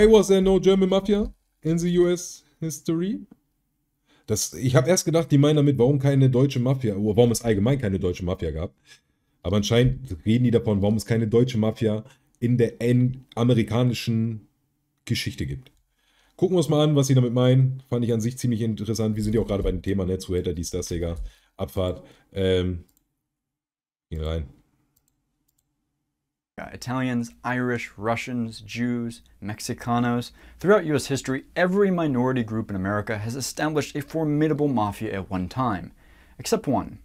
Why was there no German Mafia in the US history? Ich habe erst gedacht, die meinen damit, warum keine deutsche Mafia, oder warum es allgemein keine deutsche Mafia gab. Aber anscheinend reden die davon, warum es keine deutsche Mafia in der amerikanischen Geschichte gibt. Gucken wir uns mal an, was sie damit meinen. Fand ich an sich ziemlich interessant. Wir sind ja auch gerade bei dem Thema, ne? Zuhälter, dies, das, Digga. Abfahrt. Gehen rein. Italians, Irish, Russians, Jews, Mexicanos. Throughout U.S. history, every minority group in America has established a formidable mafia at one time. Except one.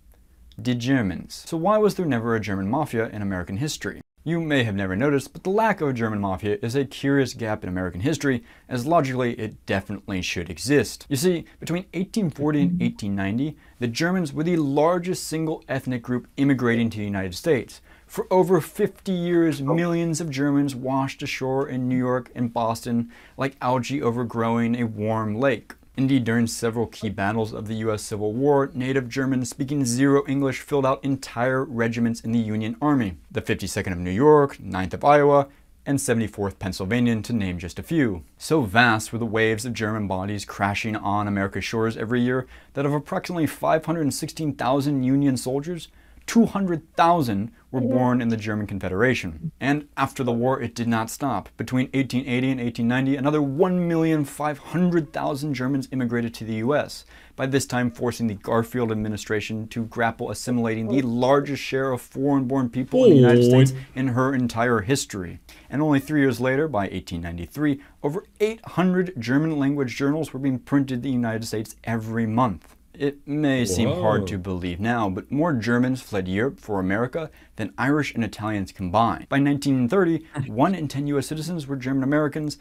The Germans. So why was there never a German mafia in American history? You may have never noticed, but the lack of a German mafia is a curious gap in American history, as logically it definitely should exist. You see, between 1840 and 1890, the Germans were the largest single ethnic group immigrating to the United States. For over 50 years, millions of Germans washed ashore in New York and Boston like algae overgrowing a warm lake. Indeed, during several key battles of the US Civil War, native Germans speaking zero English filled out entire regiments in the Union Army. The 52nd of New York, 9th of Iowa, and 74th Pennsylvania, to name just a few. So vast were the waves of German bodies crashing on America's shores every year that of approximately 516,000 Union soldiers, 200,000 were born in the German Confederation. And after the war, it did not stop. Between 1880 and 1890, another 1,500,000 Germans immigrated to the US, by this time forcing the Garfield administration to grapple assimilating the largest share of foreign-born people in the United States in her entire history. And only 3 years later, by 1893, over 800 German-language journals were being printed in the United States every month. It may seem hard to believe now, but more Germans fled Europe for America than Irish and Italians combined. By 1930, 1 in 10 US citizens were German Americans.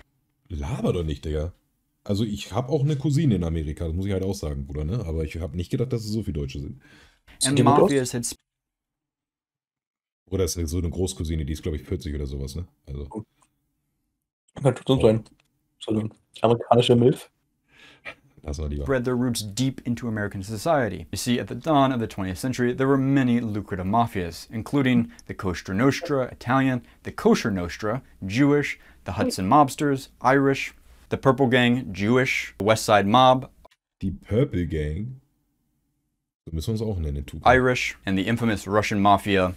Laber doch nicht, Digga. Also ich habe auch eine Cousine in Amerika, das muss ich halt auch sagen, Bruder, ne? Aber ich habe nicht gedacht, dass es so viele Deutsche sind. And mafias had... Oder ist so eine Großcousine, die ist, glaube ich, 40 oder sowas, ne? Also. Kann schon sein. So eine amerikanische Milf. spread their roots deep into American society. You see, at the dawn of the 20th century, there were many lucrative mafias, including the Cosa Nostra, Italian, the Kosher Nostra, Jewish, the Hudson Mobsters, Irish, the Purple Gang, Jewish, the West Side Mob, die Purple Gang, so müssen wir uns auch nennen, Irish, and the infamous Russian Mafia,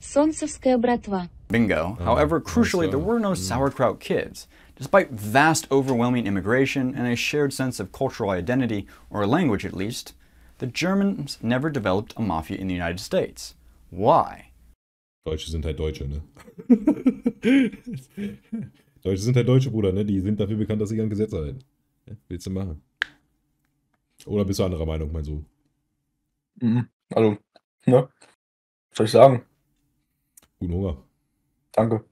Солнцевская братва. Bingo. However, crucially, there were no sauerkraut kids. Despite vast, overwhelming immigration and a shared sense of cultural identity, or a language at least, the Germans never developed a mafia in the United States. Why? Deutsche sind halt Deutsche, ne? Deutsche sind halt Deutsche, Bruder, ne? Die sind dafür bekannt, dass sie an Gesetze halten. Ja, willst du machen? Oder bist du anderer Meinung, mein Sohn? Also, ne? Was soll ich sagen? Guten Hunger. Danke.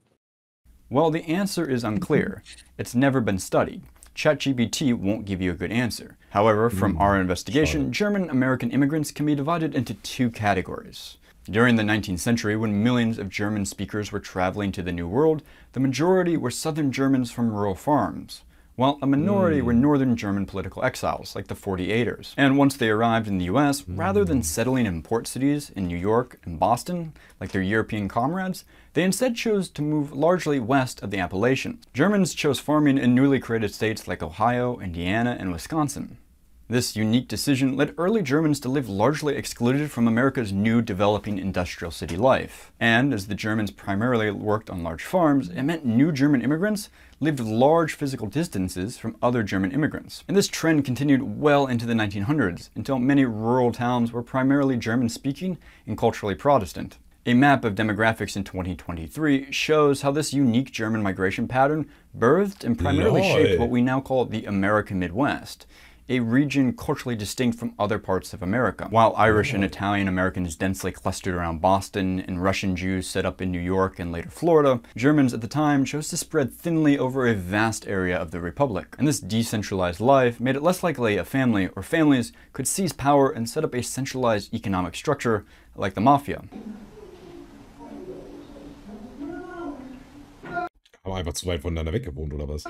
Well, the answer is unclear. It's never been studied. ChatGPT won't give you a good answer. However, from our investigation, German-American immigrants can be divided into two categories. During the 19th century, when millions of German speakers were traveling to the New World, the majority were Southern Germans from rural farms, while a minority were Northern German political exiles, like the 48ers. And once they arrived in the US, rather than settling in port cities in New York and Boston, like their European comrades, they instead chose to move largely west of the Appalachians. Germans chose farming in newly created states like Ohio, Indiana, and Wisconsin. This unique decision led early Germans to live largely excluded from America's new developing industrial city life. And as the Germans primarily worked on large farms, it meant new German immigrants lived large physical distances from other German immigrants. And this trend continued well into the 1900s, until many rural towns were primarily German-speaking and culturally Protestant. A map of demographics in 2023 shows how this unique German migration pattern birthed and primarily shaped what we now call the American Midwest, a region culturally distinct from other parts of America. While Irish and Italian Americans densely clustered around Boston and Russian Jews set up in New York and later Florida, Germans at the time chose to spread thinly over a vast area of the Republic. And this decentralized life made it less likely a family or families could seize power and set up a centralized economic structure like the mafia. Haben einfach zu weit voneinander weg gewohnt, oder was?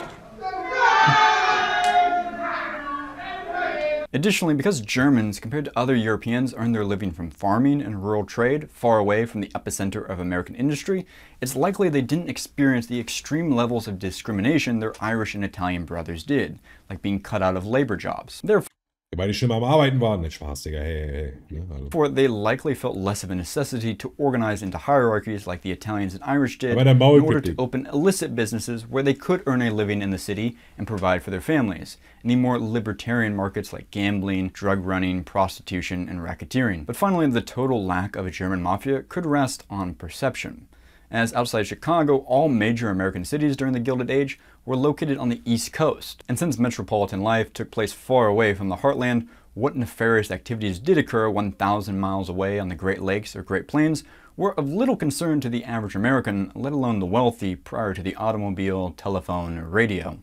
Additionally, because Germans, compared to other Europeans, earn their living from farming and rural trade, far away from the epicenter of American industry, it's likely they didn't experience the extreme levels of discrimination their Irish and Italian brothers did, like being cut out of labor jobs. Therefore, Weil die schon mal am Arbeiten waren. Nicht Spaß, Digga. Hey. Ja, also. they likely felt less of a necessity to organize into hierarchies like the Italians and Irish did Aber der in Maul order gibt to open illicit businesses where they could earn a living in the city and provide for their families, in the more libertarian markets like gambling, drug running, prostitution, and racketeering. But finally, the total lack of a German mafia could rest on perception, as outside Chicago, all major American cities during the Gilded Age were located on the East Coast. And since metropolitan life took place far away from the heartland, what nefarious activities did occur 1,000 miles away on the Great Lakes or Great Plains were of little concern to the average American, let alone the wealthy, prior to the automobile, telephone, or radio.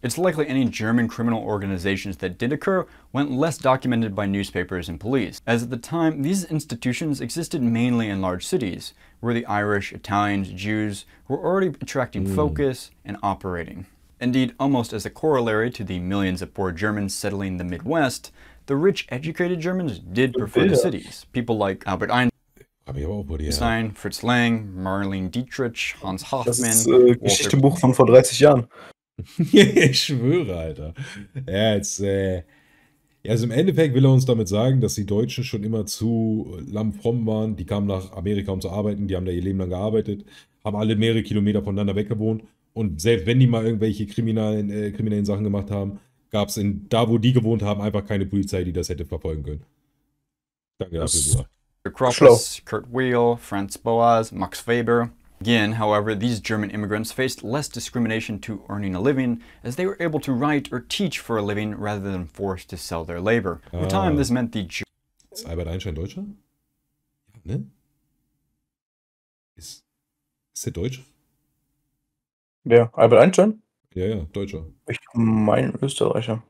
It's likely any German criminal organizations that did occur went less documented by newspapers and police, as at the time these institutions existed mainly in large cities, where the Irish, Italians, Jews were already attracting focus and operating. Indeed, almost as a corollary to the millions of poor Germans settling the Midwest, the rich, educated Germans did prefer the cities. People like Albert Einstein, Fritz Lang, Marlene Dietrich, Hans Das Hofmann, ist Walter Geschichtebuch von vor 30 Jahren. Ich schwöre, Alter. Ja, jetzt, also im Endeffekt will er uns damit sagen, dass die Deutschen schon immer zu lammfromm waren. Die kamen nach Amerika, um zu arbeiten. Die haben da ihr Leben lang gearbeitet, haben alle mehrere Kilometer voneinander weg gewohnt. Und selbst wenn die mal irgendwelche kriminellen Sachen gemacht haben, gab es da, wo die gewohnt haben, einfach keine Polizei, die das hätte verfolgen können. Danke dafür, Bruder. Kroppes, Kurt Weill, Franz Boas, Max Weber. Again, however, these German immigrants faced less discrimination to earning a living, as they were able to write or teach for a living rather than forced to sell their labor. Over time, this meant the Ist Albert Einstein Deutscher? Ja, ne? Ist der Deutscher? Wer? Albert Einstein? Ja, Deutscher. Ich meine Österreicher.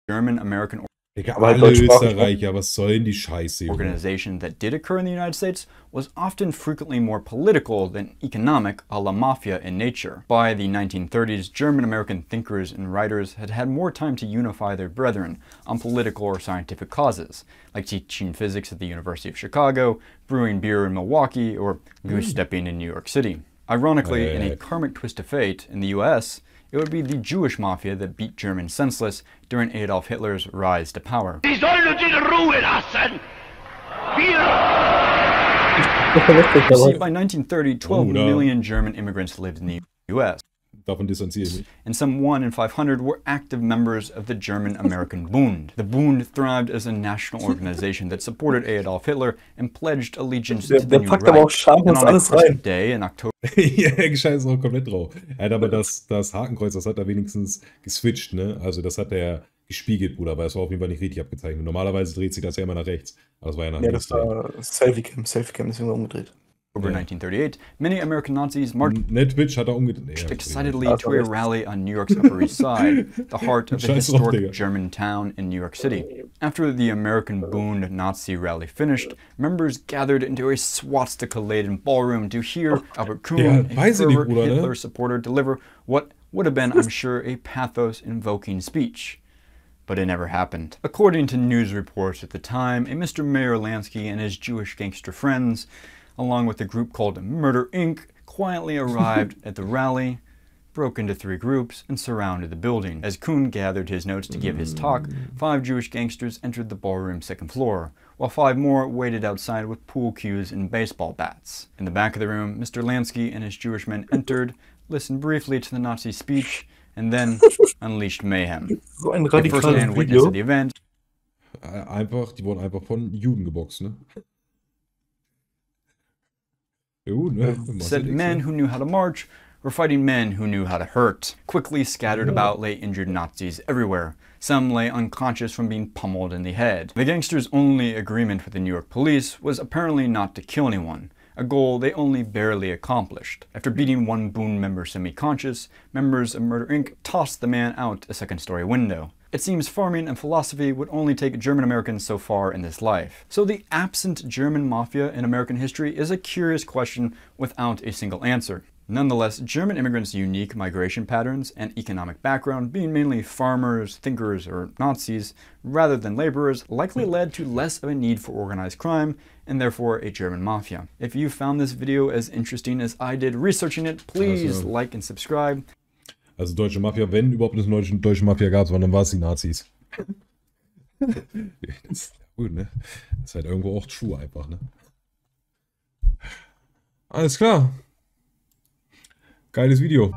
German-American Digga, Aber halt alle deutschsprachig, Österreicher, was soll denn die Scheiße, Junge? organization that did occur in the United States was often frequently more political than economic, a la mafia in nature. By the 1930s, German-American thinkers and writers had had more time to unify their brethren on political or scientific causes, like teaching physics at the University of Chicago, brewing beer in Milwaukee, or goose-stepping in New York City. Ironically, in a karmic twist of fate, in the US, it would be the Jewish mafia that beat Germans senseless during Adolf Hitler's rise to power. Sie sollen uns in Ruhe lassen! Wir You see, by 1930, 12 million German immigrants lived in the US, Davon distanziere ich mich. and some 1 in 500 were active members of the German-American Bund. The Bund thrived as a national organization that supported Adolf Hitler and pledged allegiance to the Der New packt aber auch Reich. schamlos And on a alles Christmas rein. day in October Ja, er scheißt auch komplett drauf. Er hat aber das Hakenkreuz, das hat er wenigstens geswitcht, ne? Also das hat er gespiegelt, Bruder, weil es war auf jeden Fall nicht richtig abgezeichnet. Normalerweise dreht sich das ja immer nach rechts. Aber das war ja nach Ja, links. das war Selfie-Cam, deswegen umgedreht. 1938, many American Nazis marched Ne, Twitch hat er umgedreht. Ja, excitedly That's to a right. rally on New York's Upper East Side, the heart of the Scheiß drauf, historic Digga. German town in New York City. After the American Bund Nazi rally finished, members gathered into a swastika-laden ballroom to hear Albert Kuhn, Ja, a weiß ich nicht, fervent Bruder, ne? Hitler supporter, deliver what would have been, I'm sure, a pathos-invoking speech. But it never happened. According to news reports at the time, a Mr. Mayor Lansky and his Jewish gangster friends, along with a group called Murder Inc., quietly arrived at the rally, broke into 3 groups, and surrounded the building. As Kuhn gathered his notes to give his talk, 5 Jewish gangsters entered the ballroom's 2nd floor, while 5 more waited outside with pool cues and baseball bats. In the back of the room, Mr. Lansky and his Jewish men entered, listened briefly to the Nazi speech, and then unleashed mayhem. So ein A radikales first-hand witness Video. of the event, Die wurden einfach von Juden geboxt, ne? Juden, ne? Machst du said nix, men ne? who knew how to march were fighting men who knew how to hurt. Quickly scattered about lay injured Nazis everywhere. Some lay unconscious from being pummeled in the head. The gangsters' only agreement with the New York police was apparently not to kill anyone, a goal they only barely accomplished. After beating 1 Bund member semi-conscious, members of Murder Inc. tossed the man out a 2nd-story window. It seems farming and philosophy would only take German Americans so far in this life. So the absent German mafia in American history is a curious question without a single answer. Nonetheless, German immigrants' unique migration patterns and economic background, being mainly farmers, thinkers, or Nazis, rather than laborers, likely led to less of a need for organized crime, and therefore a German mafia. If you found this video as interesting as I did researching it, please like and subscribe. Also deutsche Mafia, wenn überhaupt eine deutsche Mafia gab, dann war es die Nazis. Das ist gut, ne? Das ist halt irgendwo auch true einfach, ne? Alles klar. Geiles Video.